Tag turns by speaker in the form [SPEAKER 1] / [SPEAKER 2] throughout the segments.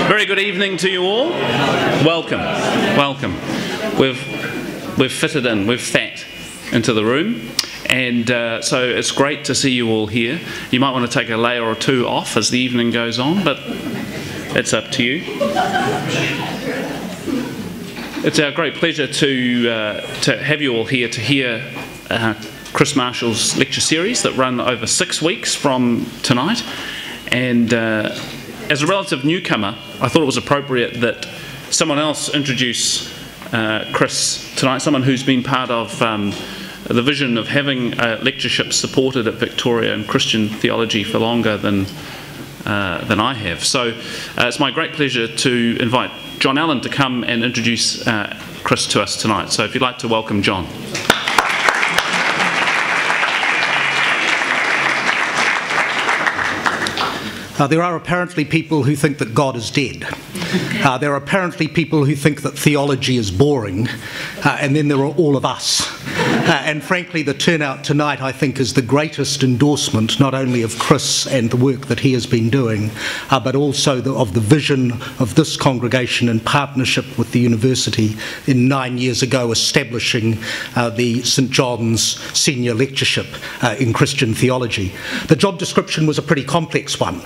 [SPEAKER 1] Very good evening to you all. Welcome, welcome. We've fitted in, we've sat into the room, and so it's great to see you all here. You might want to take a layer or two off as the evening goes on, but it's up to you. It's our great pleasure to have you all here to hear Chris Marshall's lecture series that run over 6 weeks from tonight. And as a relative newcomer, I thought it was appropriate that someone else introduce Chris tonight, someone who's been part of the vision of having a lectureship supported at Victoria in Christian theology for longer than I have. So it's my great pleasure to invite John Allen to come and introduce Chris to us tonight. So if you'd like to welcome John.
[SPEAKER 2] There are apparently people who think that God is dead. There are apparently people who think that theology is boring. And then there are all of us. And frankly, the turnout tonight, I think, is the greatest endorsement, not only of Chris and the work that he has been doing, but also of the vision of this congregation in partnership with the university in 9 years ago establishing the St. John's Senior Lectureship in Christian Theology. The job description was a pretty complex one.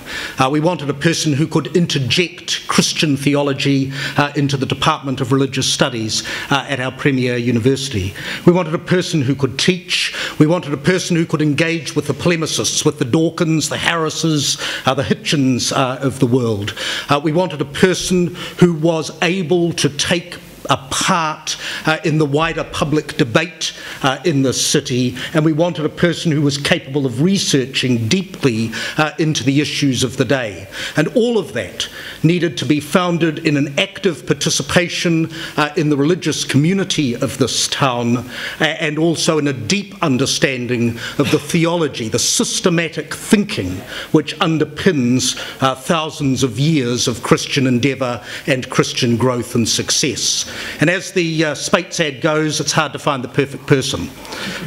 [SPEAKER 2] We wanted a person who could interject Christian theology into the Department of Religious Studies at our premier university. We wanted a person who could teach. We wanted a person who could engage with the polemicists, with the Dawkins, the Harrises, the Hitchens of the world. We wanted a person who was able to take a part in the wider public debate in this city, and we wanted a person who was capable of researching deeply into the issues of the day. And all of that needed to be founded in an active participation in the religious community of this town, and also in a deep understanding of the theology, the systematic thinking which underpins thousands of years of Christian endeavour and Christian growth and success. And as the Spates ad goes, it's hard to find the perfect person,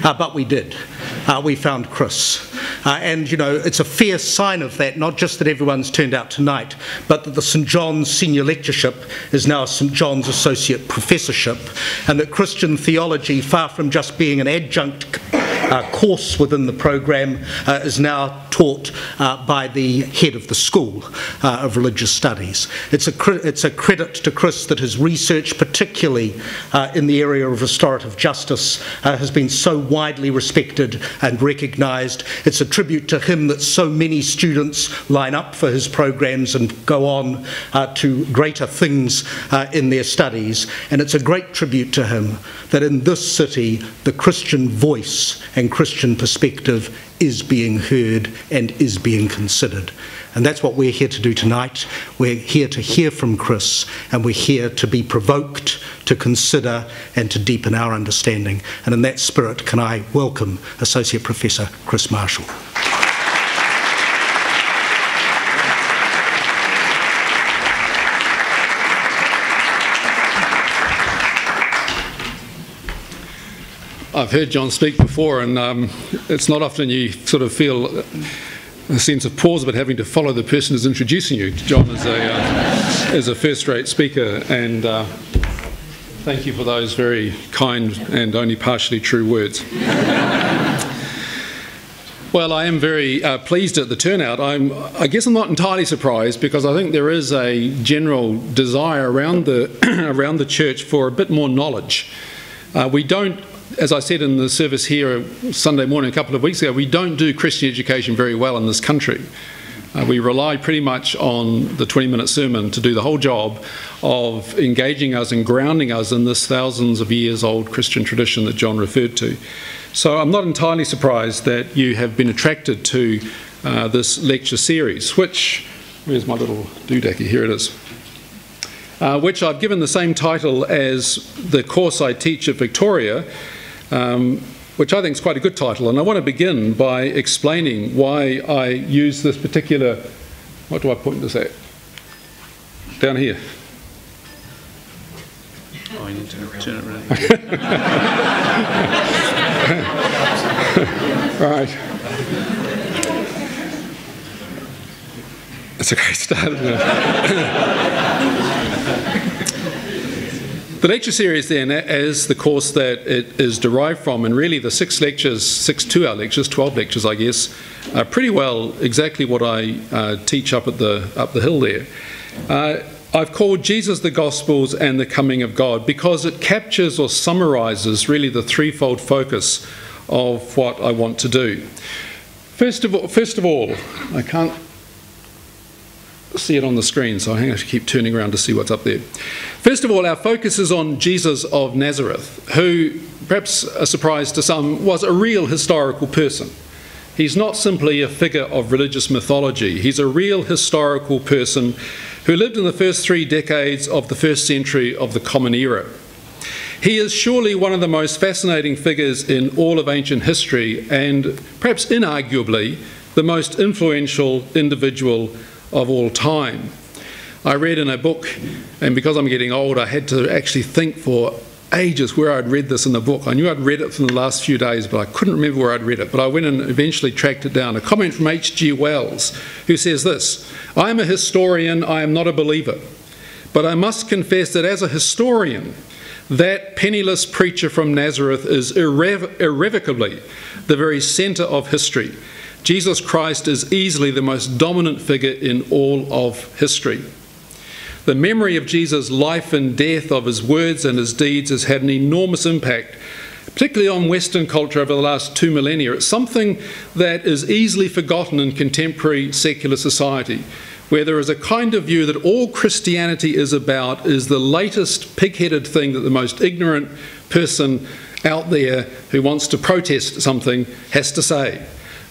[SPEAKER 2] but we did. We found Chris. And, you know, it's a fair sign of that, not just that everyone's turned out tonight, but that the St. John's Senior Lectureship is now a St. John's Associate Professorship, and that Christian theology, far from just being an adjunct course within the program, is now taught by the head of the School of Religious Studies. It's a credit to Chris that his research, particularly in the area of restorative justice, has been so widely respected and recognised. It's a tribute to him that so many students line up for his programs and go on to greater things in their studies. And it's a great tribute to him that in this city the Christian voice and Christian perspective is being heard and is being considered. And that's what we're here to do tonight. We're here to hear from Chris, and we're here to be provoked, to consider, and to deepen our understanding. And in that spirit, can I welcome Associate Professor Chris Marshall.
[SPEAKER 3] I've heard John speak before, and it's not often you sort of feel a sense of pause about having to follow the person who's introducing you. John is a first-rate speaker, and thank you for those very kind and only partially true words. Well, I am very pleased at the turnout. I guess I'm not entirely surprised, because I think there is a general desire around the church for a bit more knowledge. We don't, as I said in the service here Sunday morning a couple of weeks ago, we don't do Christian education very well in this country. We rely pretty much on the 20-minute sermon to do the whole job of engaging us and grounding us in this thousands of years old Christian tradition that John referred to. So I'm not entirely surprised that you have been attracted to this lecture series, which, where's my little doodacky? Here it is. Which I've given the same title as the course I teach at Victoria, which I think is quite a good title. And I want to begin by explaining why I use this particular, what do I point this at? Down here.
[SPEAKER 1] Oh, you need to turn it around.
[SPEAKER 3] Right. That's a great start, isn't it? The lecture series then, as the course that it is derived from, and really the 6 2-hour lectures, 12 lectures I guess, are pretty well exactly what I teach up the hill there. I've called Jesus the Gospels and the Coming of God because it captures or summarises really the threefold focus of what I want to do. First of all, I can't see it on the screen, so I have to keep turning around to see what's up there. First of all, our focus is on Jesus of Nazareth, who, perhaps a surprise to some, was a real historical person. He's not simply a figure of religious mythology. He's a real historical person who lived in the first 3 decades of the first century of the Common Era. He is surely one of the most fascinating figures in all of ancient history, and perhaps inarguably the most influential individual of all time. I read in a book, and because I'm getting old, I had to actually think for ages where I'd read this in the book. I knew I'd read it from the last few days, but I couldn't remember where I'd read it. But I went and eventually tracked it down. A comment from H.G. Wells, who says this: "I am a historian, I am not a believer. But I must confess that as a historian, that penniless preacher from Nazareth is irrevocably the very centre of history. Jesus Christ is easily the most dominant figure in all of history. The memory of Jesus' life and death, of his words and his deeds, has had an enormous impact, particularly on Western culture over the last 2 millennia. It's something that is easily forgotten in contemporary secular society, where there is a kind of view that all Christianity is about is the latest pig-headed thing that the most ignorant person out there who wants to protest something has to say."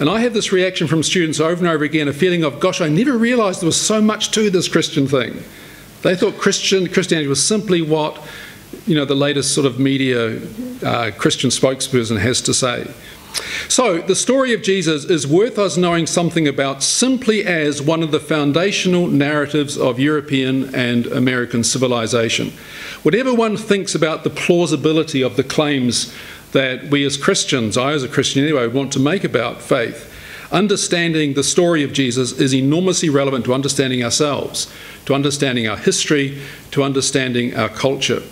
[SPEAKER 3] And I have this reaction from students over and over again, a feeling of, gosh, I never realised there was so much to this Christian thing. They thought Christianity was simply what, the latest sort of media Christian spokesperson has to say. So the story of Jesus is worth us knowing something about simply as one of the foundational narratives of European and American civilization. Whatever one thinks about the plausibility of the claims that we as Christians, I as a Christian anyway, want to make about faith, understanding the story of Jesus is enormously relevant to understanding ourselves, to understanding our history, to understanding our culture.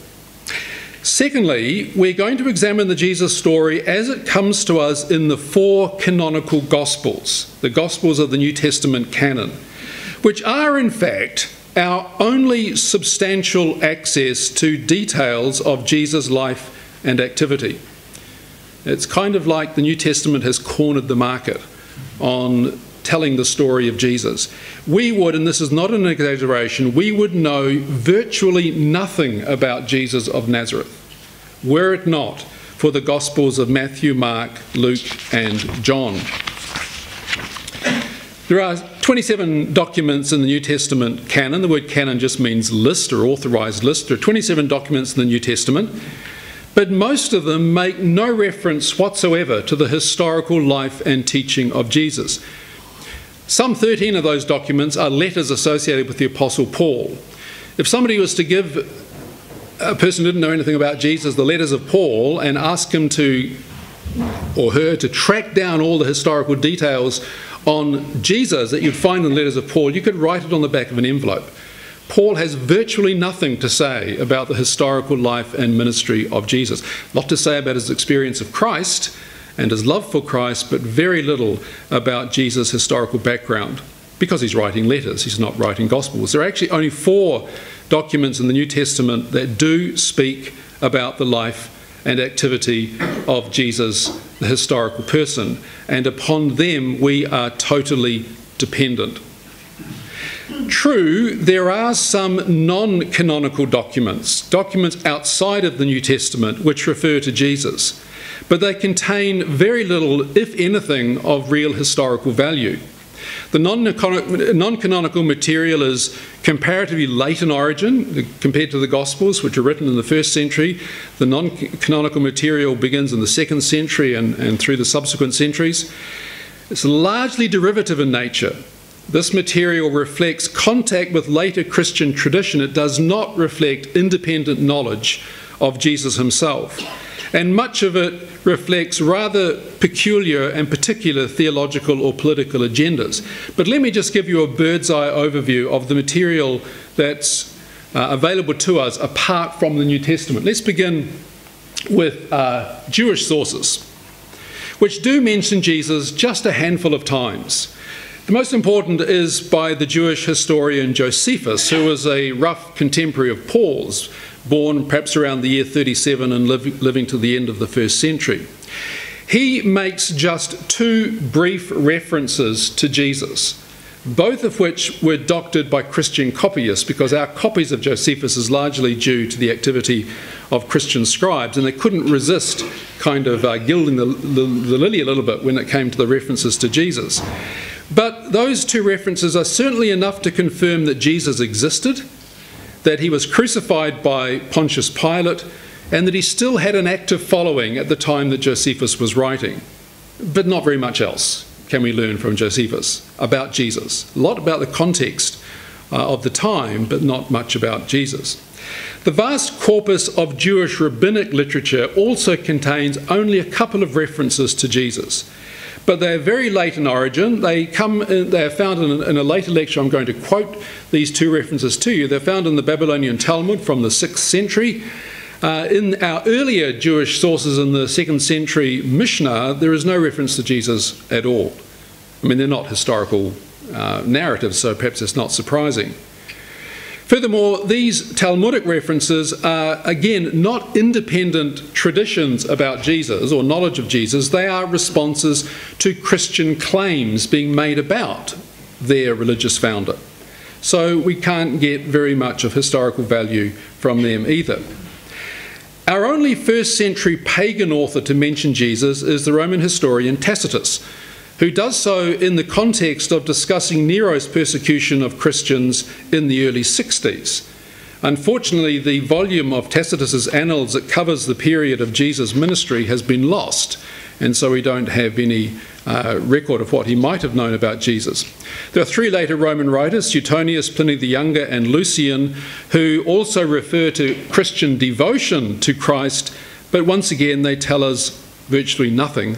[SPEAKER 3] Secondly, we're going to examine the Jesus story as it comes to us in the 4 canonical Gospels, the Gospels of the New Testament canon, which are in fact our only substantial access to details of Jesus' life and activity. It's kind of like the New Testament has cornered the market on telling the story of Jesus. We would, and this is not an exaggeration, we would know virtually nothing about Jesus of Nazareth, were it not for the Gospels of Matthew, Mark, Luke, and John. There are 27 documents in the New Testament canon. The word canon just means list or authorised list. There are 27 documents in the New Testament, but most of them make no reference whatsoever to the historical life and teaching of Jesus. Some 13 of those documents are letters associated with the Apostle Paul. If somebody was to give a person who didn't know anything about Jesus the letters of Paul and ask him to, or her, to track down all the historical details on Jesus that you'd find in the letters of Paul, you could write it on the back of an envelope. Paul has virtually nothing to say about the historical life and ministry of Jesus. A lot to say about his experience of Christ and his love for Christ, but very little about Jesus' historical background, because he's writing letters, he's not writing Gospels. There are actually only 4 documents in the New Testament that do speak about the life and activity of Jesus, the historical person, and upon them we are totally dependent. True, there are some non-canonical documents outside of the New Testament which refer to Jesus, but they contain very little, if anything, of real historical value. The non-canonical material is comparatively late in origin compared to the Gospels, which are written in the 1st century. The non-canonical material begins in the 2nd century and through the subsequent centuries. It's largely derivative in nature. This material reflects contact with later Christian tradition. It does not reflect independent knowledge of Jesus himself. And much of it reflects rather peculiar and particular theological or political agendas. But let me just give you a bird's eye overview of the material that's available to us apart from the New Testament. Let's begin with Jewish sources, which do mention Jesus just a handful of times. The most important is by the Jewish historian Josephus, who was a rough contemporary of Paul's, born perhaps around the year 37 and living to the end of the 1st century. He makes just 2 brief references to Jesus, both of which were doctored by Christian copyists, because our copies of Josephus is largely due to the activity of Christian scribes, and they couldn't resist kind of gilding the lily a little bit when it came to the references to Jesus. But those 2 references are certainly enough to confirm that Jesus existed, that he was crucified by Pontius Pilate, and that he still had an active following at the time that Josephus was writing. But not very much else can we learn from Josephus about Jesus. A lot about the context of the time, but not much about Jesus. The vast corpus of Jewish rabbinic literature also contains only a couple of references to Jesus. But they are very late in origin. They are found in a later lecture. I'm going to quote these 2 references to you. They're found in the Babylonian Talmud from the 6th century. In our earlier Jewish sources in the 2nd century Mishnah, there is no reference to Jesus at all. I mean, they're not historical narratives, so perhaps it's not surprising. Furthermore, these Talmudic references are, again, not independent traditions about Jesus or knowledge of Jesus. They are responses to Christian claims being made about their religious founder. So we can't get very much of historical value from them either. Our only 1st century pagan author to mention Jesus is the Roman historian Tacitus, who does so in the context of discussing Nero's persecution of Christians in the early 60s. Unfortunately, the volume of Tacitus's annals that covers the period of Jesus' ministry has been lost, and so we don't have any record of what he might have known about Jesus. There are 3 later Roman writers, Suetonius, Pliny the Younger, and Lucian, who also refer to Christian devotion to Christ, but once again they tell us virtually nothing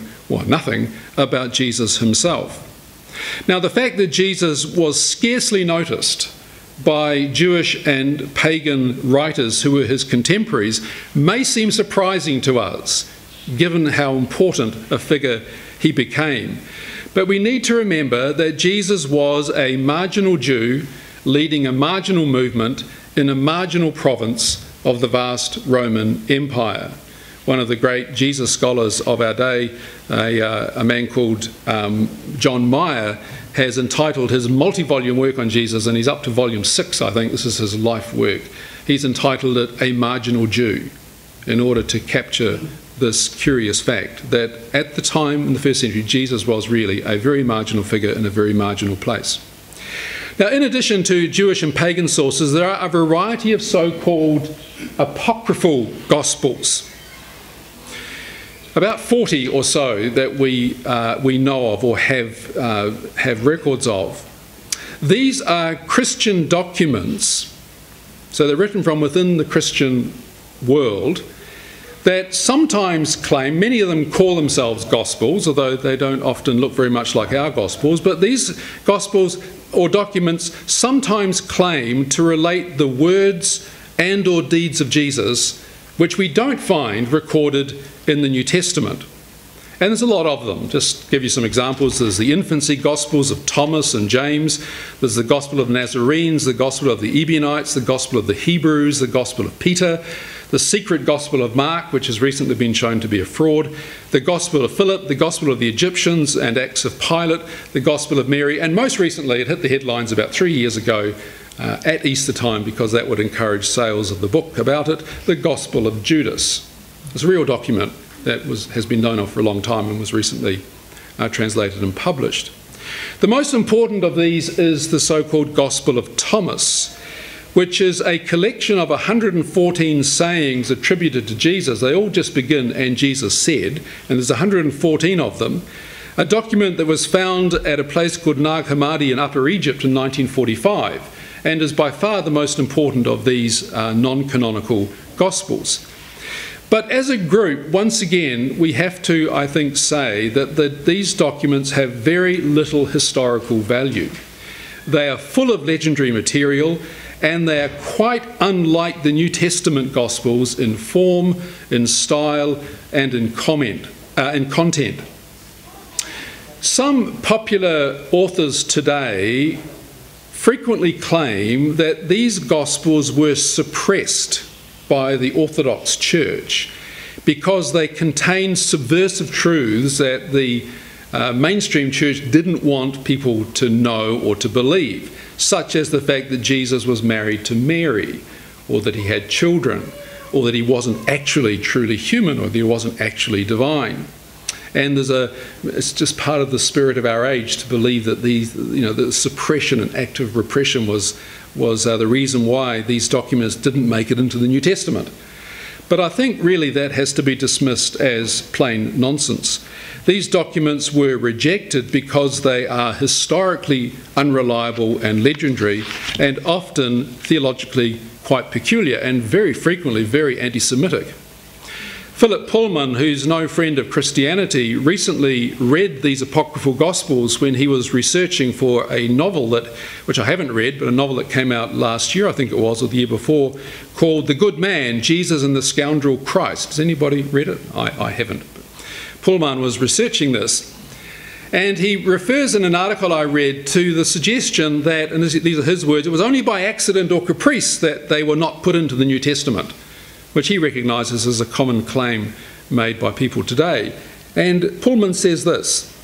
[SPEAKER 3] about Jesus himself. Now, the fact that Jesus was scarcely noticed by Jewish and pagan writers who were his contemporaries may seem surprising to us, given how important a figure he became. But we need to remember that Jesus was a marginal Jew leading a marginal movement in a marginal province of the vast Roman Empire. One of the great Jesus scholars of our day, a man called John Meyer, has entitled his multi-volume work on Jesus, and he's up to volume 6, I think. This is his life work. He's entitled it A Marginal Jew, in order to capture this curious fact that at the time in the 1st century, Jesus was really a very marginal figure in a very marginal place. Now, in addition to Jewish and pagan sources, there are a variety of so-called apocryphal gospels. About 40 or so that we know of or have records of. These are Christian documents, so they're written from within the Christian world, that sometimes claim, many of them call themselves gospels, although they don't often look very much like our gospels, but these gospels or documents sometimes claim to relate the words and or deeds of Jesus, which we don't find recorded in the New Testament. And there's a lot of them. Just to give you some examples, there's the infancy Gospels of Thomas and James, there's the Gospel of Nazarenes, the Gospel of the Ebionites, the Gospel of the Hebrews, the Gospel of Peter, the secret Gospel of Mark, which has recently been shown to be a fraud, the Gospel of Philip, the Gospel of the Egyptians and Acts of Pilate, the Gospel of Mary, and most recently, it hit the headlines about 3 years ago at Easter time, because that would encourage sales of the book about it, the Gospel of Judas. It's a real document that has been known of for a long time and was recently translated and published. The most important of these is the so-called Gospel of Thomas, which is a collection of 114 sayings attributed to Jesus. They all just begin, "and Jesus said," and there's 114 of them. A document that was found at a place called Nag Hammadi in Upper Egypt in 1945, and is by far the most important of these non-canonical Gospels. But as a group, once again, we have to, I think, say that these documents have very little historical value. They are full of legendary material, and they are quite unlike the New Testament Gospels in form, in style, and in content. Some popular authors today frequently claim that these Gospels were suppressed by the Orthodox Church because they contain subversive truths that the mainstream church didn't want people to know or to believe, such as the fact that Jesus was married to Mary, or that he had children, or that he wasn't actually truly human, or that he wasn't actually divine. And it's just part of the spirit of our age to believe that the suppression and act of repression was the reason why these documents didn't make it into the New Testament. But I think really that has to be dismissed as plain nonsense. These documents were rejected because they are historically unreliable and legendary, and often theologically quite peculiar, and very frequently very anti-Semitic. Philip Pullman, who's no friend of Christianity, recently read these apocryphal Gospels when he was researching for a novel which I haven't read, but a novel that came out last year, I think it was, or the year before, called The Good Man, Jesus and the Scoundrel Christ. Has anybody read it? I haven't. Pullman was researching this, and he refers in an article I read to the suggestion that, and these are his words, it was only by accident or caprice that they were not put into the New Testament, which he recognises as a common claim made by people today. And Pullman says this: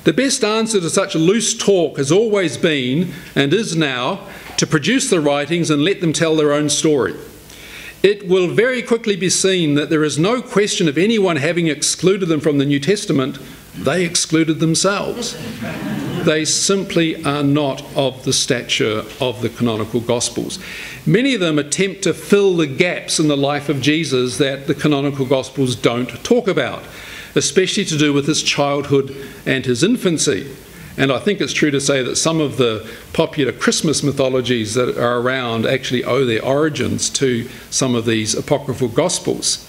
[SPEAKER 3] "The best answer to such loose talk has always been, and is now, to produce the writings and let them tell their own story. It will very quickly be seen that there is no question of anyone having excluded them from the New Testament. They excluded themselves. They simply are not of the stature of the canonical Gospels. Many of them attempt to fill the gaps in the life of Jesus that the canonical Gospels don't talk about, especially to do with his childhood and his infancy. And I think it's true to say that some of the popular Christmas mythologies that are around actually owe their origins to some of these apocryphal Gospels.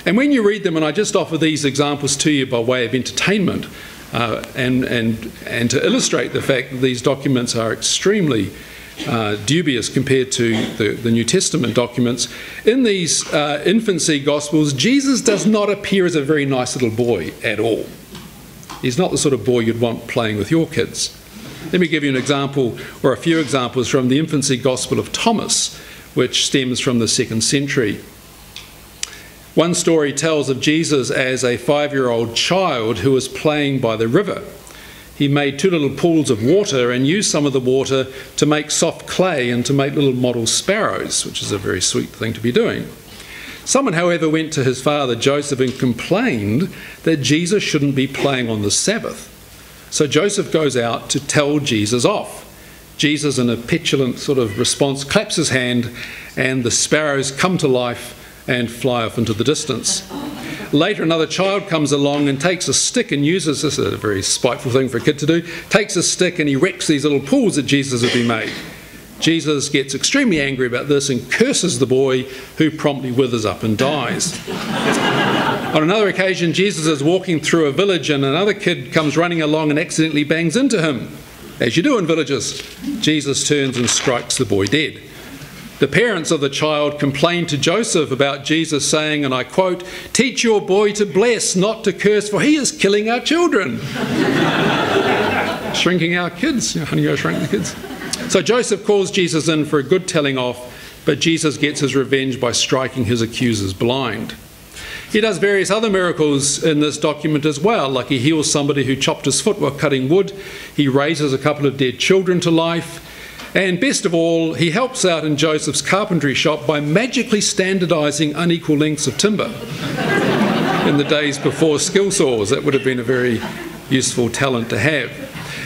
[SPEAKER 3] And when you read them, and I just offer these examples to you by way of entertainment, and to illustrate the fact that these documents are extremely dubious compared to the New Testament documents. In these infancy Gospels, Jesus does not appear as a very nice little boy at all. He's not the sort of boy you'd want playing with your kids. Let me give you an example, or a few examples, from the infancy Gospel of Thomas, which stems from the 2nd century. One story tells of Jesus as a 5-year-old child who was playing by the river. He made 2 little pools of water and used some of the water to make soft clay and to make little model sparrows, which is a very sweet thing to be doing. Someone, however, went to his father Joseph and complained that Jesus shouldn't be playing on the Sabbath. So Joseph goes out to tell Jesus off. Jesus, in a petulant sort of response, claps his hand, and the sparrows come to life and fly off into the distance. Later, another child comes along and takes a stick and uses, this is a very spiteful thing for a kid to do, takes a stick and he wrecks these little pools that Jesus had been made. Jesus gets extremely angry about this and curses the boy, who promptly withers up and dies. On another occasion, Jesus is walking through a village and another kid comes running along and accidentally bangs into him. As you do in villages, Jesus turns and strikes the boy dead. The parents of the child complained to Joseph about Jesus, saying, and I quote, "Teach your boy to bless, not to curse, for he is killing our children." Shrinking our kids. Honey, you shrink the kids. So Joseph calls Jesus in for a good telling off, but Jesus gets his revenge by striking his accusers blind. He does various other miracles in this document as well, like he heals somebody who chopped his foot while cutting wood, he raises a couple of dead children to life, and best of all, he helps out in Joseph's carpentry shop by magically standardising unequal lengths of timber. In the days before skill saws, that would have been a very useful talent to have.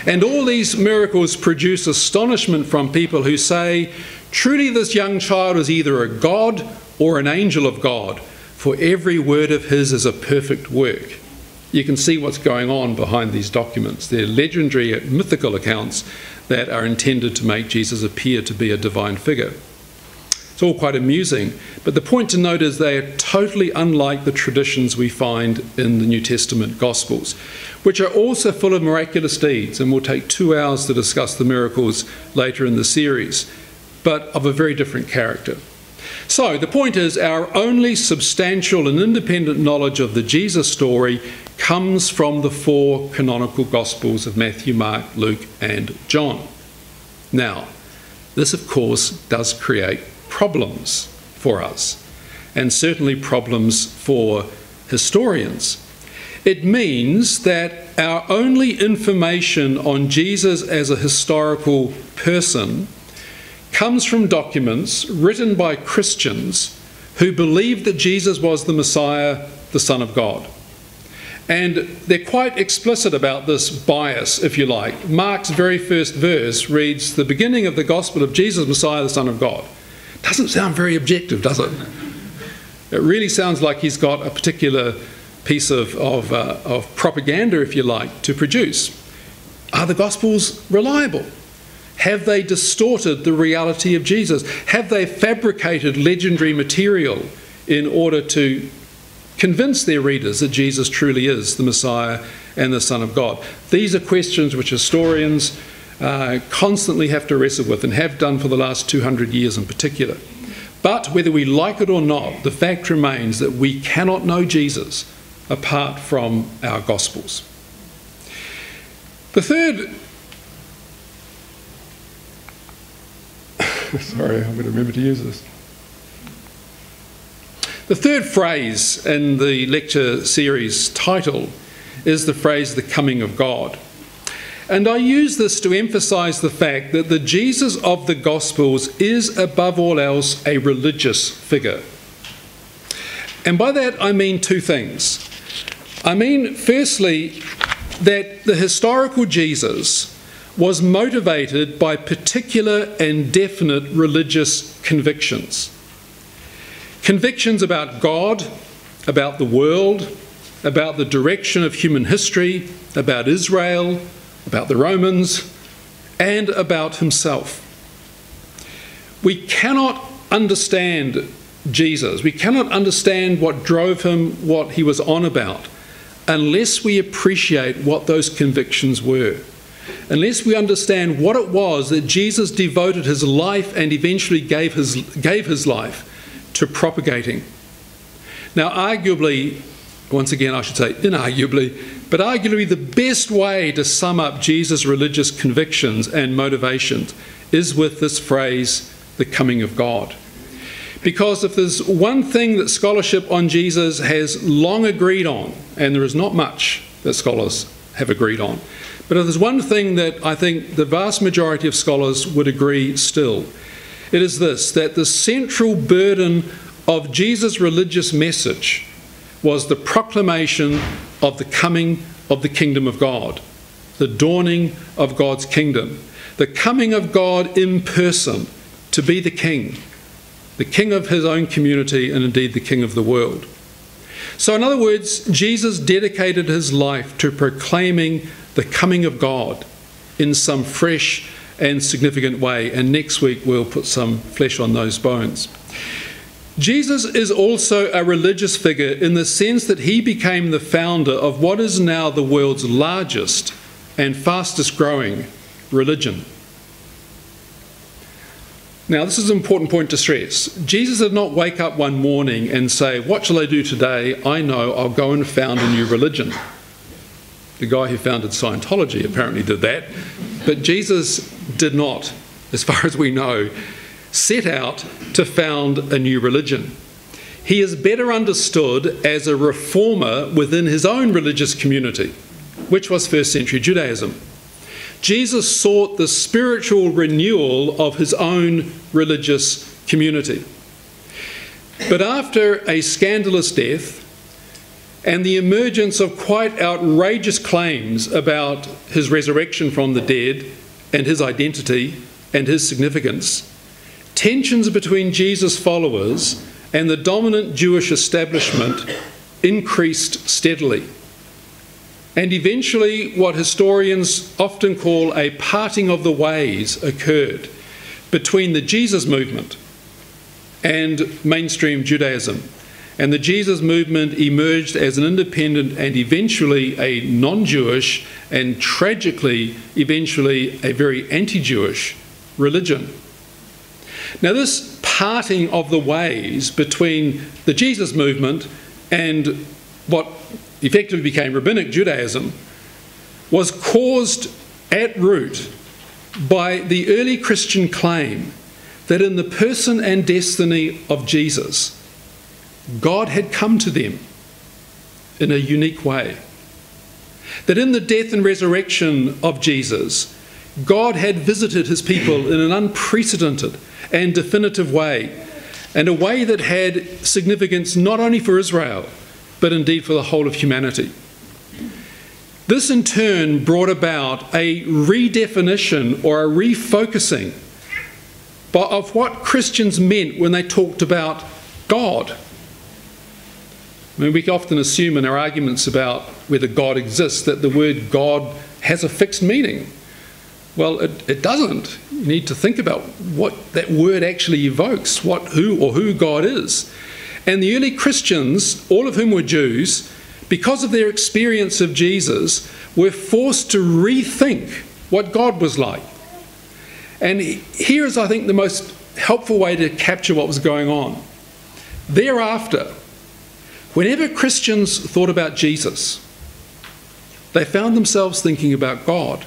[SPEAKER 3] And all these miracles produce astonishment from people who say, truly this young child is either a god or an angel of God, for every word of his is a perfect work. You can see what's going on behind these documents. They're legendary, mythical accounts that are intended to make Jesus appear to be a divine figure. It's all quite amusing. But the point to note is they are totally unlike the traditions we find in the New Testament Gospels, which are also full of miraculous deeds, and we'll take 2 hours to discuss the miracles later in the series, but of a very different character. So the point is, our only substantial and independent knowledge of the Jesus story comes from the 4 canonical Gospels of Matthew, Mark, Luke, and John. Now, this of course does create problems for us, and certainly problems for historians. It means that our only information on Jesus as a historical person comes from documents written by Christians who believed that Jesus was the Messiah, the Son of God. And they're quite explicit about this bias, if you like. Mark's very first verse reads, "The beginning of the gospel of Jesus, Messiah, the Son of God." Doesn't sound very objective, does it? It really sounds like he's got a particular piece of propaganda, if you like, to produce. Are the Gospels reliable? Have they distorted the reality of Jesus? Have they fabricated legendary material in order to convince their readers that Jesus truly is the Messiah and the Son of God? These are questions which historians constantly have to wrestle with, and have done for the last 200 years in particular. But whether we like it or not, the fact remains that we cannot know Jesus apart from our Gospels. The third... Sorry, I'm going to remember to use this. The third phrase in the lecture series title is the phrase, "the coming of God." And I use this to emphasise the fact that the Jesus of the Gospels is, above all else, a religious figure. And by that I mean 2 things. I mean, firstly, that the historical Jesus was motivated by particular and definite religious convictions. Convictions about God, about the world, about the direction of human history, about Israel, about the Romans, and about himself. We cannot understand Jesus, we cannot understand what drove him, what he was on about, unless we appreciate what those convictions were. Unless we understand what it was that Jesus devoted his life and eventually gave his life to propagating. Now, arguably, once again I should say inarguably, but arguably the best way to sum up Jesus' religious convictions and motivations is with this phrase, "the coming of God." Because if there's one thing that scholarship on Jesus has long agreed on, and there is not much that scholars have agreed on, but if there's one thing that I think the vast majority of scholars would agree still, it is this, that the central burden of Jesus' religious message was the proclamation of the coming of the kingdom of God, the dawning of God's kingdom, the coming of God in person to be the king of his own community, and indeed the king of the world. So in other words, Jesus dedicated his life to proclaiming the coming of God in some fresh and significant way, and next week we'll put some flesh on those bones. Jesus is also a religious figure in the sense that he became the founder of what is now the world's largest and fastest growing religion. Now, this is an important point to stress. Jesus did not wake up one morning and say, "What shall I do today? I know I'll go and found a new religion." The guy who founded Scientology apparently did that, but Jesus did not, as far as we know, set out to found a new religion. He is better understood as a reformer within his own religious community, which was first century Judaism. Jesus sought the spiritual renewal of his own religious community. But after a scandalous death and the emergence of quite outrageous claims about his resurrection from the dead and his identity and his significance, tensions between Jesus' followers and the dominant Jewish establishment increased steadily. And eventually what historians often call a parting of the ways occurred between the Jesus movement and mainstream Judaism. And the Jesus movement emerged as an independent and eventually a non-Jewish and tragically eventually a very anti-Jewish religion. Now this parting of the ways between the Jesus movement and what effectively became Rabbinic Judaism was caused at root by the early Christian claim that in the person and destiny of Jesus, God had come to them in a unique way. That in the death and resurrection of Jesus, God had visited his people in an unprecedented and definitive way, and a way that had significance not only for Israel, but indeed for the whole of humanity. This in turn brought about a redefinition or a refocusing of what Christians meant when they talked about God. I mean, we often assume in our arguments about whether God exists that the word God has a fixed meaning. Well, it doesn't. You need to think about what that word actually evokes, who God is. And the early Christians, all of whom were Jews, because of their experience of Jesus, were forced to rethink what God was like. And here is, I think, the most helpful way to capture what was going on. Thereafter, whenever Christians thought about Jesus, they found themselves thinking about God.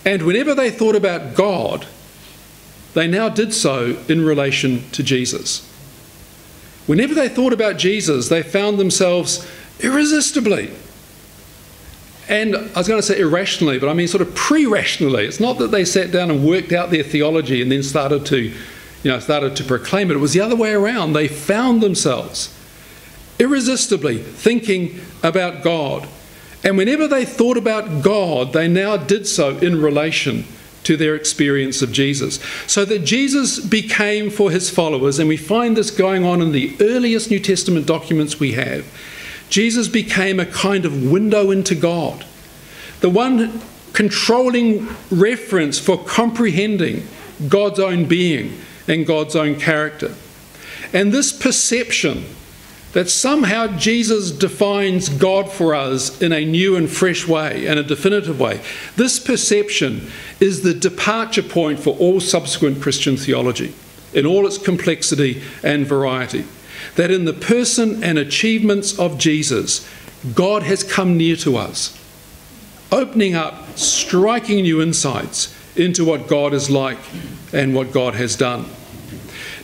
[SPEAKER 3] And whenever they thought about God, they now did so in relation to Jesus. Whenever they thought about Jesus, they found themselves irresistibly, and I was going to say irrationally, but I mean sort of pre-rationally. It's not that they sat down and worked out their theology and then started to proclaim it. It was the other way around. They found themselves irresistibly thinking about God. And whenever they thought about God, they now did so in relation to their experience of Jesus. So that Jesus became for his followers, and we find this going on in the earliest New Testament documents we have, Jesus became a kind of window into God, the one controlling reference for comprehending God's own being and God's own character. And this perception that somehow Jesus defines God for us in a new and fresh way and a definitive way, this perception is the departure point for all subsequent Christian theology in all its complexity and variety. That in the person and achievements of Jesus, God has come near to us, opening up striking new insights into what God is like and what God has done.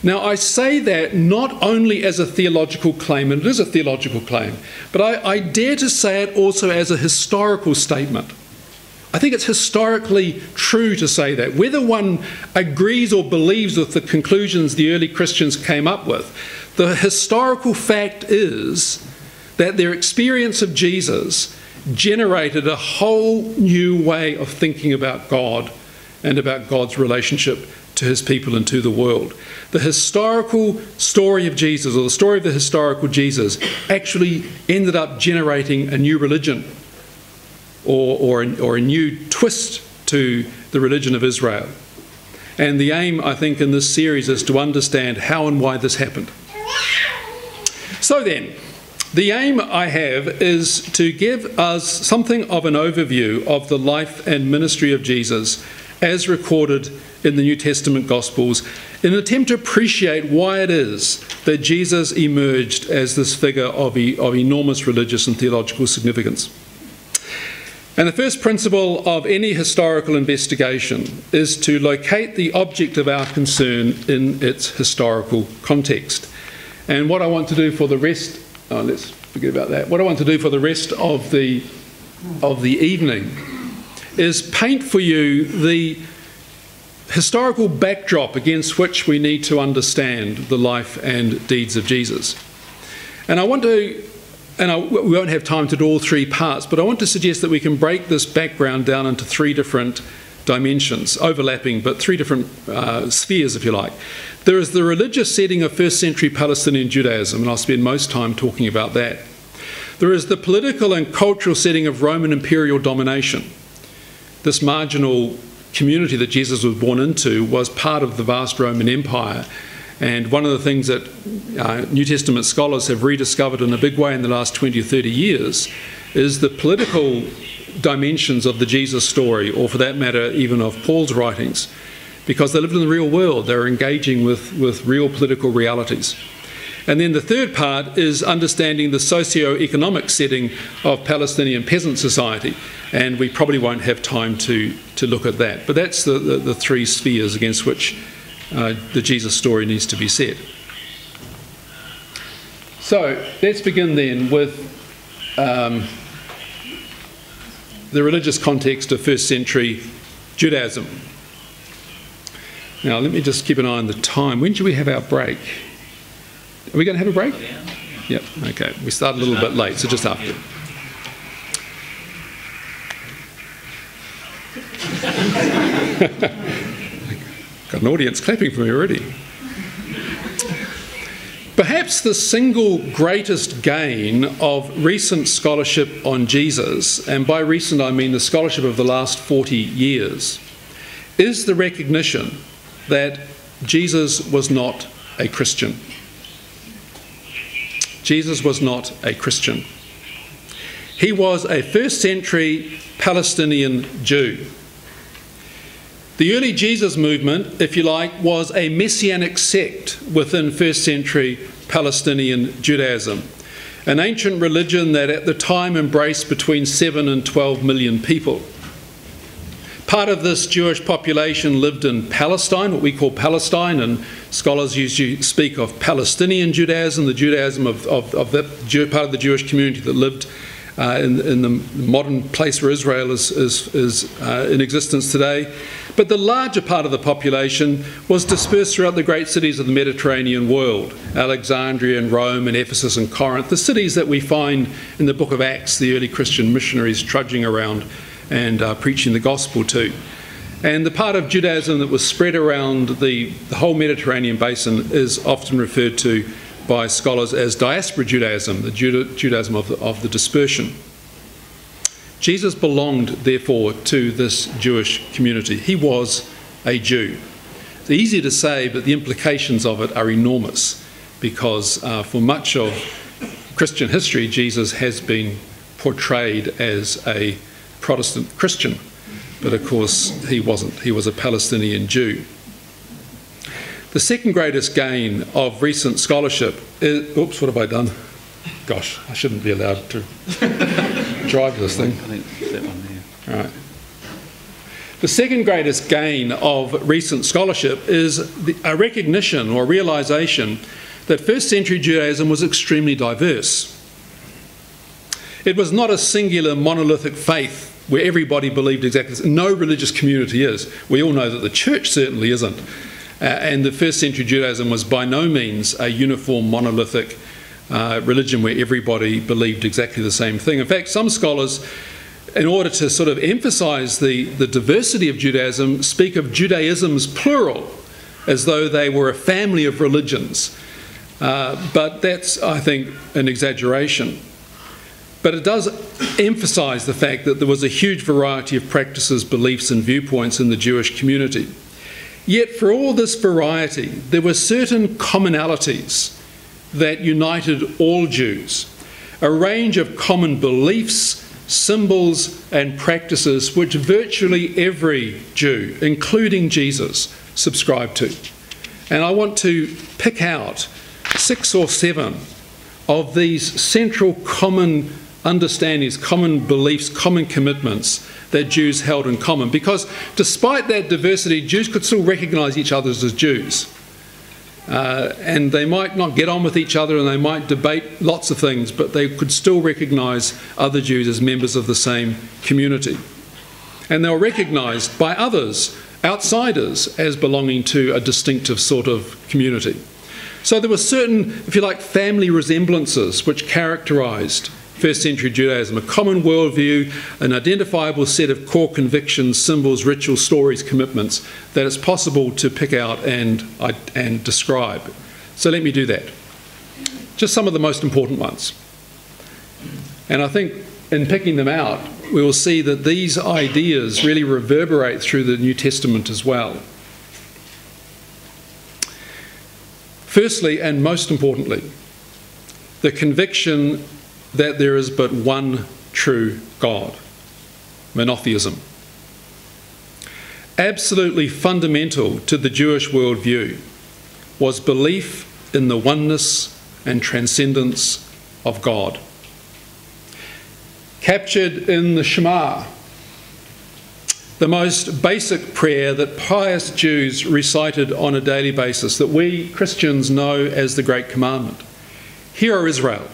[SPEAKER 3] Now, I say that not only as a theological claim, and it is a theological claim, but I dare to say it also as a historical statement. I think it's historically true to say that. Whether one agrees or believes with the conclusions the early Christians came up with, the historical fact is that their experience of Jesus generated a whole new way of thinking about God and about God's relationship to his people and to the world. The historical story of Jesus, or the story of the historical Jesus, actually ended up generating a new religion or a new twist to the religion of Israel. And the aim, I think, in this series is to understand how and why this happened. So then, the aim I have is to give us something of an overview of the life and ministry of Jesus as recorded in the New Testament Gospels, in an attempt to appreciate why it is that Jesus emerged as this figure of enormous religious and theological significance. And the first principle of any historical investigation is to locate the object of our concern in its historical context. And what I want to do for the rest, let's forget about that. What I want to do for the rest of the evening is paint for you the historical backdrop against which we need to understand the life and deeds of Jesus. And I want to, we won't have time to do all three parts, but I want to suggest that we can break this background down into three different dimensions, overlapping, but three different spheres, if you like. There is the religious setting of first century Palestinian Judaism, and I'll spend most time talking about that. There is the political and cultural setting of Roman imperial domination. This marginal community that Jesus was born into was part of the vast Roman Empire, And one of the things that New Testament scholars have rediscovered in a big way in the last 20 or 30 years is the political dimensions of the Jesus story, or for that matter, even of Paul's writings, because they lived in the real world. They were engaging with real political realities. And then the third part is understanding the socio-economic setting of Palestinian peasant society, and we probably won't have time to look at that. But that's the three spheres against which the Jesus story needs to be set. So let's begin then with the religious context of first century Judaism. Now let me just keep an eye on the time. When should we have our break? Are we going to have a break? Yep, okay. We started a little bit late, so just after. Got an audience clapping for me already. Perhaps the single greatest gain of recent scholarship on Jesus, and by recent I mean the scholarship of the last 40 years, is the recognition that Jesus was not a Christian. Jesus was not a Christian. He was a first century Palestinian Jew. The early Jesus movement, if you like, was a messianic sect within first century Palestinian Judaism, an ancient religion that at the time embraced between 7 and 12 million people. Part of this Jewish population lived in Palestine, what we call Palestine, and scholars usually speak of Palestinian Judaism, the Judaism of that part of the Jewish community that lived in the modern place where Israel is in existence today. But the larger part of the population was dispersed throughout the great cities of the Mediterranean world, Alexandria and Rome and Ephesus and Corinth, the cities that we find in the book of Acts, the early Christian missionaries trudging around and preaching the gospel to. And the part of Judaism that was spread around the whole Mediterranean basin is often referred to by scholars as diaspora Judaism, the Judaism of the dispersion. Jesus belonged, therefore, to this Jewish community. He was a Jew. It's easy to say, but the implications of it are enormous, because for much of Christian history, Jesus has been portrayed as a Protestant Christian, but of course he wasn't. He was a Palestinian Jew. The second greatest gain of recent scholarship is... Oops, what have I done? Gosh, I shouldn't be allowed to drive this thing.
[SPEAKER 1] I think that one there.
[SPEAKER 3] All right. The second greatest gain of recent scholarship is a recognition or realisation that first century Judaism was extremely diverse. It was not a singular monolithic faith where everybody believed exactly the same. No religious community is. We all know that the church certainly isn't. And the first century Judaism was by no means a uniform monolithic religion where everybody believed exactly the same thing. In fact, some scholars, in order to sort of emphasise the diversity of Judaism, speak of Judaisms plural, as though they were a family of religions. But that's, I think, an exaggeration. But it does emphasise the fact that there was a huge variety of practices, beliefs and viewpoints in the Jewish community. Yet for all this variety, there were certain commonalities that united all Jews, a range of common beliefs, symbols and practices which virtually every Jew, including Jesus, subscribed to. And I want to pick out 6 or 7 of these central common understandings, common beliefs, common commitments that Jews held in common. Because despite that diversity, Jews could still recognise each other as Jews. And they might not get on with each other and they might debate lots of things, but they could still recognise other Jews as members of the same community. And they were recognised by others, outsiders, as belonging to a distinctive sort of community. So there were certain, if you like, family resemblances which characterised first century Judaism, a common worldview, an identifiable set of core convictions, symbols, rituals, stories, commitments that it's possible to pick out and describe. So let me do that. Just some of the most important ones. And I think in picking them out, we will see that these ideas really reverberate through the New Testament as well. Firstly, and most importantly, the conviction that there is but one true God, monotheism. Absolutely fundamental to the Jewish worldview was belief in the oneness and transcendence of God. Captured in the Shema, the most basic prayer that pious Jews recited on a daily basis, that we Christians know as the Great Commandment. Hear, O Israel,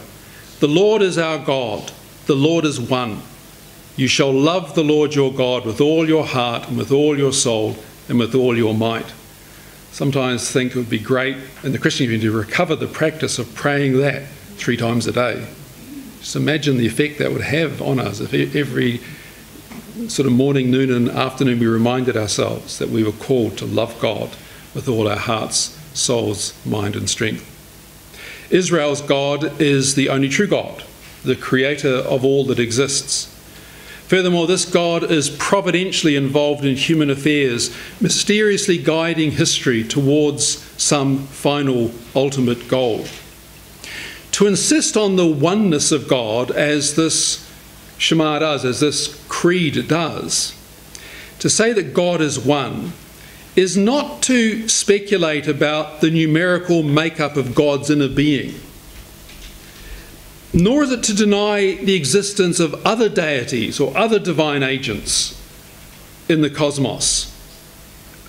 [SPEAKER 3] the Lord is our God, the Lord is one. You shall love the Lord your God with all your heart and with all your soul and with all your might. Sometimes think it would be great in the Christian community to recover the practice of praying that 3 times a day. Just imagine the effect that would have on us if every sort of morning, noon and afternoon we reminded ourselves that we were called to love God with all our hearts, souls, mind and strength. Israel's God is the only true God, the creator of all that exists. Furthermore, this God is providentially involved in human affairs, mysteriously guiding history towards some final, ultimate goal. To insist on the oneness of God, as this Shema does, as this creed does, to say that God is one, is not to speculate about the numerical makeup of God's inner being, nor is it to deny the existence of other deities or other divine agents in the cosmos,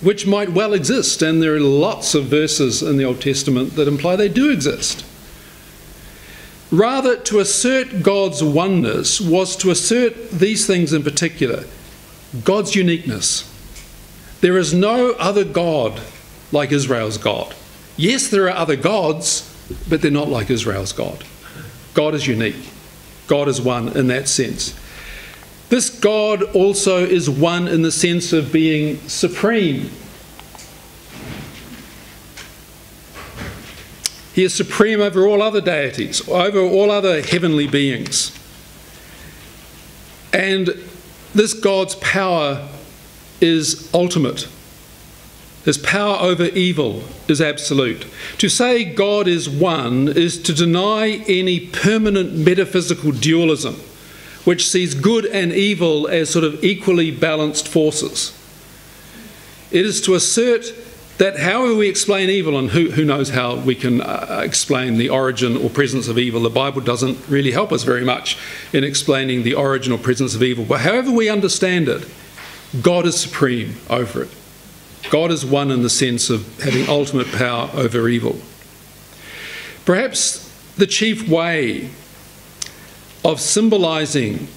[SPEAKER 3] which might well exist, and there are lots of verses in the Old Testament that imply they do exist. Rather, to assert God's oneness was to assert these things in particular: God's uniqueness. There is no other God like Israel's God. Yes, there are other gods, but they're not like Israel's God. God is unique. God is one in that sense. This God also is one in the sense of being supreme. He is supreme over all other deities, over all other heavenly beings. And this God's power is ultimate. His power over evil is absolute. To say God is one is to deny any permanent metaphysical dualism, which sees good and evil as sort of equally balanced forces. It is to assert that however we explain evil, and who knows how we can explain the origin or presence of evil, the Bible doesn't really help us very much in explaining the origin or presence of evil, but however we understand it, God is supreme over it. God is one in the sense of having ultimate power over evil. Perhaps the chief way of symbolising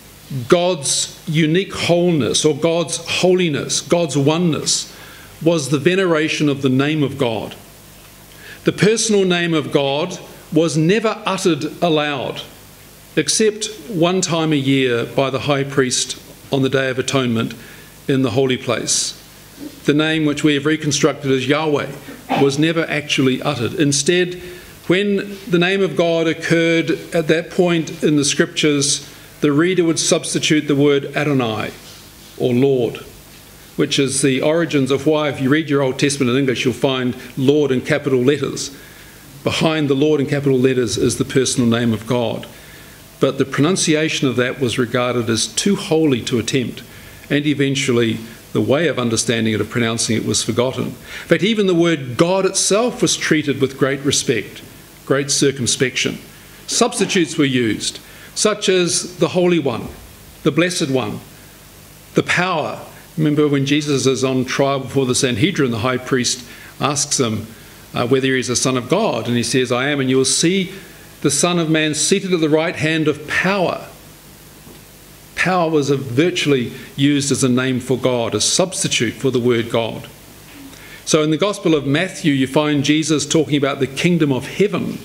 [SPEAKER 3] God's unique wholeness or God's holiness, God's oneness, was the veneration of the name of God. The personal name of God was never uttered aloud, except one time a year by the high priest on the Day of Atonement in the holy place. The name which we have reconstructed as Yahweh was never actually uttered. Instead, when the name of God occurred at that point in the scriptures, the reader would substitute the word Adonai, or Lord, which is the origins of why, if you read your Old Testament in English, you'll find Lord in capital letters. Behind the Lord in capital letters is the personal name of God. But the pronunciation of that was regarded as too holy to attempt, and eventually the way of understanding it, of pronouncing it, was forgotten. In fact, even the word God itself was treated with great respect, great circumspection. Substitutes were used, such as the Holy One, the Blessed One, the Power. Remember when Jesus is on trial before the Sanhedrin, the high priest asks him whether he is a son of God, and he says, I am, and you will see the Son of Man seated at the right hand of power. Power was virtually used as a name for God, a substitute for the word God. So in the Gospel of Matthew, you find Jesus talking about the kingdom of heaven.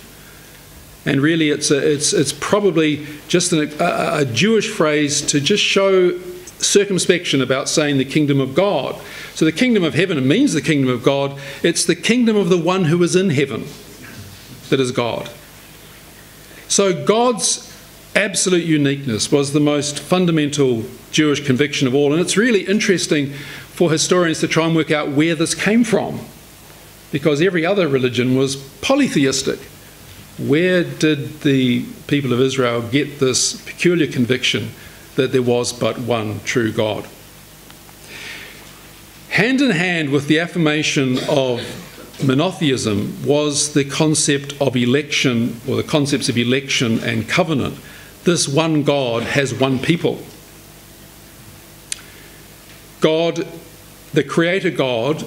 [SPEAKER 3] And really it's probably just a Jewish phrase to just show circumspection about saying the kingdom of God. So the kingdom of heaven means the kingdom of God. It's the kingdom of the one who is in heaven that is God. So God's absolute uniqueness was the most fundamental Jewish conviction of all, and it's really interesting for historians to try and work out where this came from. because every other religion was polytheistic. Where did the people of Israel get this peculiar conviction that there was but one true God? Hand in hand with the affirmation of monotheism was the concept of election, or the concepts of election and covenant. This one God has one people. God, the Creator God,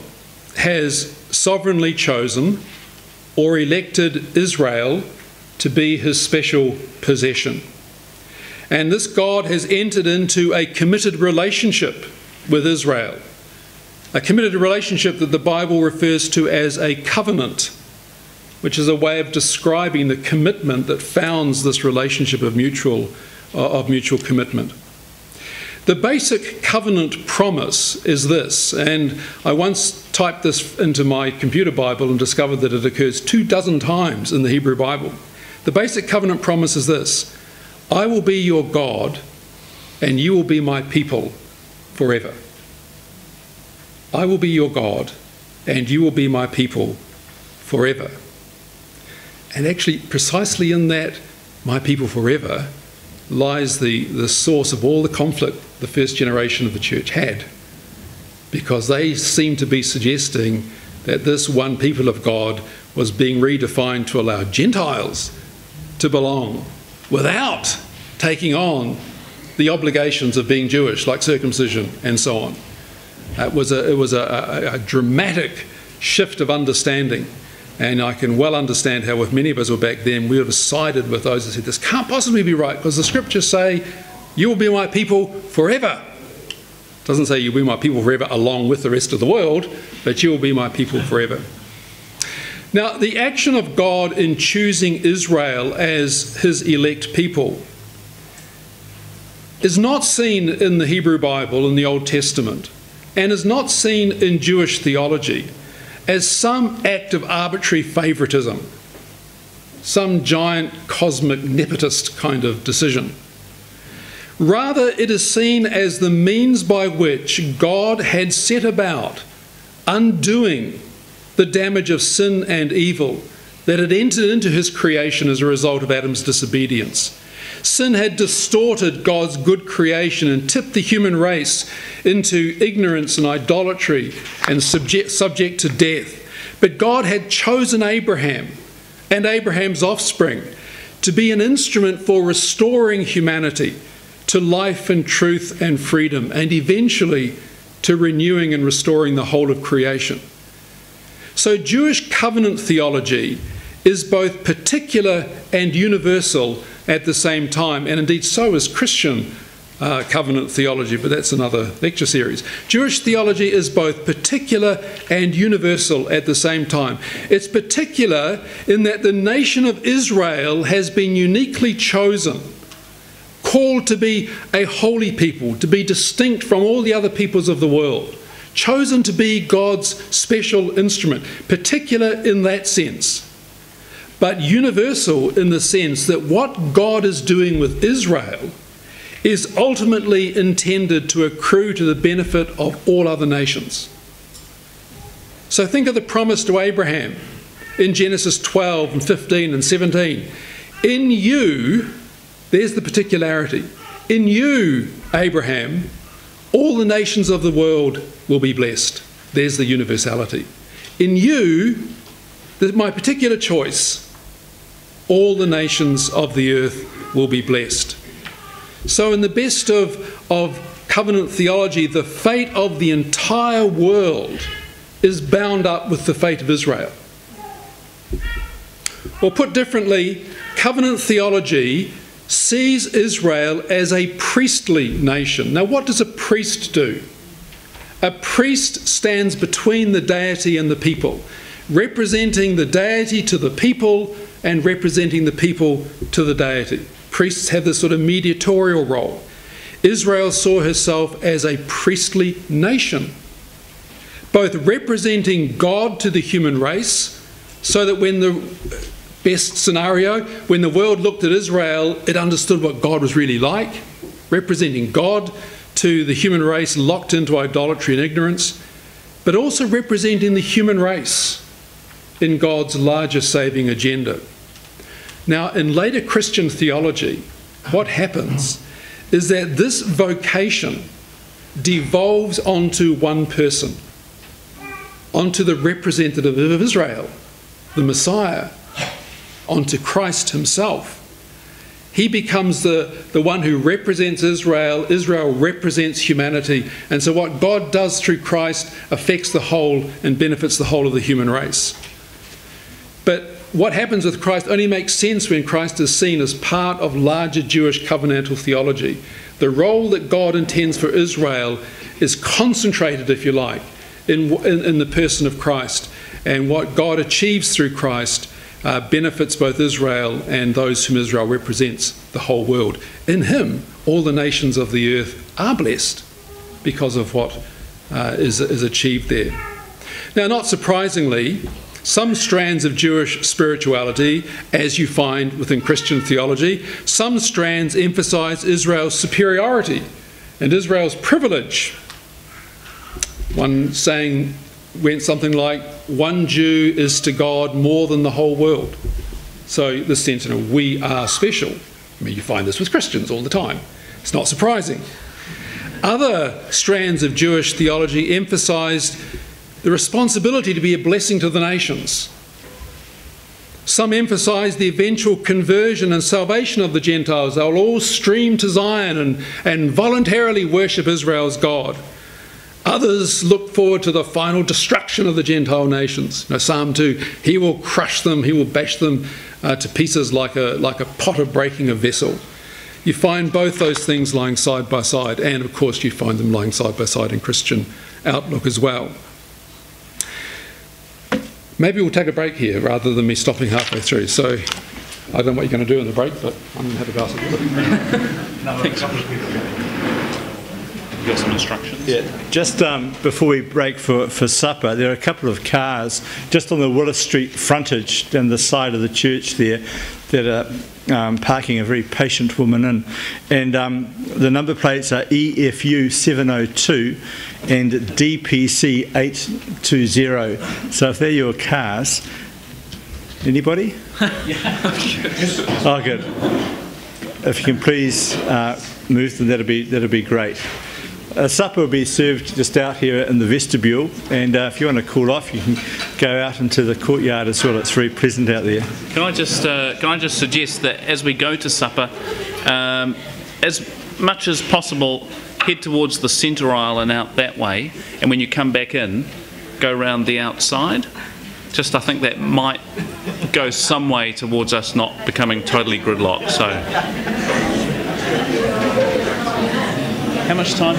[SPEAKER 3] has sovereignly chosen or elected Israel to be his special possession. And this God has entered into a committed relationship with Israel, a committed relationship that the Bible refers to as a covenant, which is a way of describing the commitment that founds this relationship of mutual commitment. The basic covenant promise is this, and I once typed this into my computer Bible and discovered that it occurs 24 times in the Hebrew Bible. The basic covenant promise is this: I will be your God, and you will be my people forever. I will be your God, and you will be my people forever. And actually, precisely in that, my people forever, lies the source of all the conflict the first generation of the church had, because they seem to be suggesting that this one people of God was being redefined to allow Gentiles to belong without taking on the obligations of being Jewish, like circumcision and so on. It was a dramatic shift of understanding, and I can well understand how, if many of us were back then, we would have sided with those that said this can't possibly be right, because the scriptures say you will be my people forever. It doesn't say you'll be my people forever along with the rest of the world, but you will be my people forever. Now, the action of God in choosing Israel as his elect people is not seen in the Hebrew Bible in the Old Testament, and is not seen in Jewish theology as some act of arbitrary favoritism, some giant cosmic nepotist kind of decision. Rather, it is seen as the means by which God had set about undoing the damage of sin and evil that had entered into his creation as a result of Adam's disobedience. Sin had distorted God's good creation and tipped the human race into ignorance and idolatry and subject to death. But God had chosen Abraham and Abraham's offspring to be an instrument for restoring humanity to life and truth and freedom, and eventually to renewing and restoring the whole of creation. So Jewish covenant theology is both particular and universal at the same time, and indeed so is Christian covenant theology, but that's another lecture series. Jewish theology is both particular and universal at the same time. It's particular in that the nation of Israel has been uniquely chosen, called to be a holy people, to be distinct from all the other peoples of the world, chosen to be God's special instrument, particular in that sense, but universal in the sense that what God is doing with Israel is ultimately intended to accrue to the benefit of all other nations. So think of the promise to Abraham in Genesis 12 and 15 and 17. In you, there's the particularity. In you, Abraham, all the nations of the world will be blessed. There's the universality. In you, my particular choice, all the nations of the earth will be blessed. So in the best of covenant theology, the fate of the entire world is bound up with the fate of Israel. Or put differently, covenant theology sees Israel as a priestly nation. Now, what does a priest do? A priest stands between the deity and the people, representing the deity to the people and representing the people to the deity. Priests have this sort of mediatorial role. Israel saw herself as a priestly nation, both representing God to the human race, so that when the best scenario, when the world looked at Israel, it understood what God was really like, representing God to the human race locked into idolatry and ignorance, but also representing the human race in God's larger saving agenda. Now, in later Christian theology, what happens is that this vocation devolves onto one person, onto the representative of Israel, the Messiah, onto Christ himself. He becomes the one who represents Israel. Israel represents humanity. And so what God does through Christ affects the whole and benefits the whole of the human race. But what happens with Christ only makes sense when Christ is seen as part of larger Jewish covenantal theology. The role that God intends for Israel is concentrated, if you like, in the person of Christ. And what God achieves through Christ benefits both Israel and those whom Israel represents, the whole world. In him, all the nations of the earth are blessed because of what is achieved there. Now, not surprisingly, some strands of Jewish spirituality, as you find within Christian theology, some strands emphasize Israel's superiority and Israel's privilege. One saying went something like, one Jew is to God more than the whole world. So the sense, we are special. I mean, you find this with Christians all the time. It's not surprising. Other strands of Jewish theology emphasized the responsibility to be a blessing to the nations. Some emphasize the eventual conversion and salvation of the Gentiles. They'll all stream to Zion and voluntarily worship Israel's God. Others look forward to the final destruction of the Gentile nations. Psalm 2, he will crush them, he will bash them to pieces like a potter breaking a vessel. You find both those things lying side by side, and of course you find them lying side by side in Christian outlook as well. Maybe we'll take a break here rather than me stopping halfway through. So I don't know what you're going to do in the break, but I'm going to have a glass of water.
[SPEAKER 1] Thanks. You've got some instructions.
[SPEAKER 4] Yeah, just before we break for supper, there are a couple of cars just on the Willis Street frontage down the side of the church there that are parking a very patient woman in. And the number plates are EFU 702 and DPC 820. So if they're your cars, anybody? Oh, good. If you can please move them, that'll be great. Supper will be served just out here in the vestibule, and if you want to cool off, you can go out into the courtyard as well. It's very pleasant out there.
[SPEAKER 1] Can I just suggest that as we go to supper, as much as possible, head towards the centre aisle and out that way, and when you come back in, go round the outside. Just I think that might go some way towards us not becoming totally gridlocked. So. How much time?